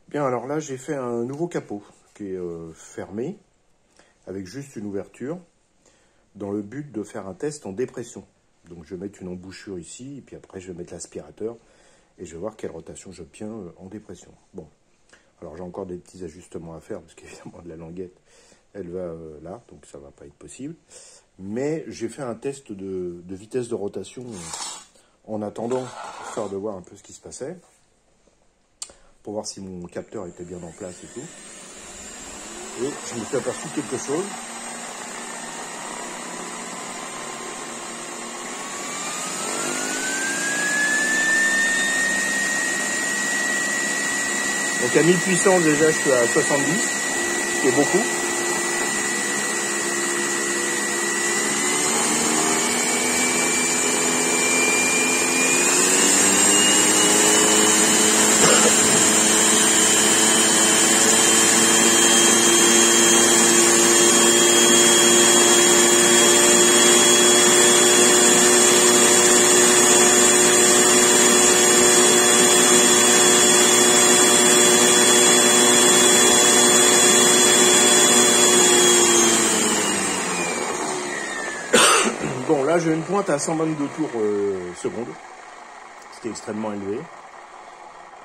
Bien, alors là, j'ai fait un nouveau capot qui est fermé, avec juste une ouverture, dans le but de faire un test en dépression. Donc je vais mettre une embouchure ici, et puis après je vais mettre l'aspirateur, et je vais voir quelle rotation j'obtiens en dépression. Bon, alors j'ai encore des petits ajustements à faire, parce qu'évidemment de la languette, elle va là, donc ça va pas être possible. Mais j'ai fait un test de vitesse de rotation en attendant, histoire de voir un peu ce qui se passait, pour voir si mon capteur était bien en place et tout. Et je me suis aperçu de quelque chose. Donc à 1000 puissance déjà je suis à 70, ce qui est beaucoup. Bon, là j'ai une pointe à 122 tours secondes, ce qui est extrêmement élevé.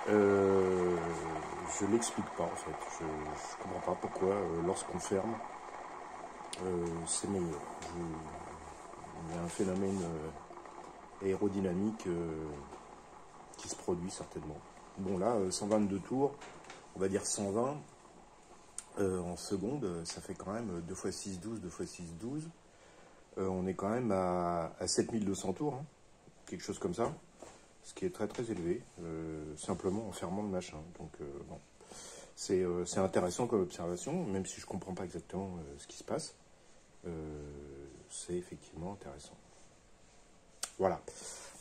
Je l'explique pas en fait, je comprends pas pourquoi lorsqu'on ferme, c'est meilleur. Il y a un phénomène aérodynamique qui se produit certainement. Bon là, 122 tours, on va dire 120 en secondes, ça fait quand même 2 x 6, 12, 2 x 6, 12. On est quand même à 7200 tours, hein, quelque chose comme ça, ce qui est très très élevé, simplement en fermant le machin. Donc bon, c'est intéressant comme observation, même si je ne comprends pas exactement ce qui se passe. C'est effectivement intéressant. Voilà.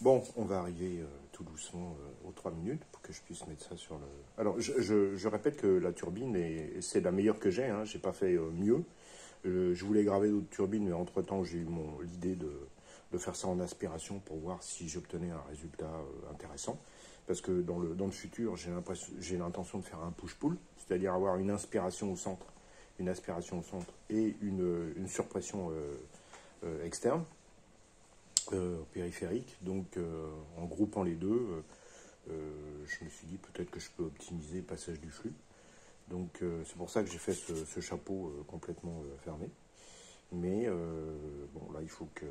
Bon, on va arriver tout doucement aux 3 minutes pour que je puisse mettre ça sur le... Alors, je répète que la turbine, c'est la meilleure que j'ai, hein, j'ai pas fait mieux. Je voulais graver d'autres turbines, mais entre-temps, j'ai eu l'idée de faire ça en aspiration pour voir si j'obtenais un résultat intéressant. Parce que dans le futur, j'ai l'intention de faire un push-pull, c'est-à-dire avoir une inspiration au centre, une aspiration au centre et une surpression externe, périphérique. Donc, en groupant les deux, je me suis dit peut-être que je peux optimiser le passage du flux. Donc c'est pour ça que j'ai fait ce chapeau complètement fermé. Mais bon, là, il faut que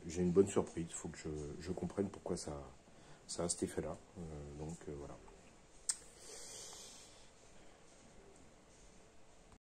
j'ai une bonne surprise. Il faut que je comprenne pourquoi ça a cet effet-là. Donc voilà.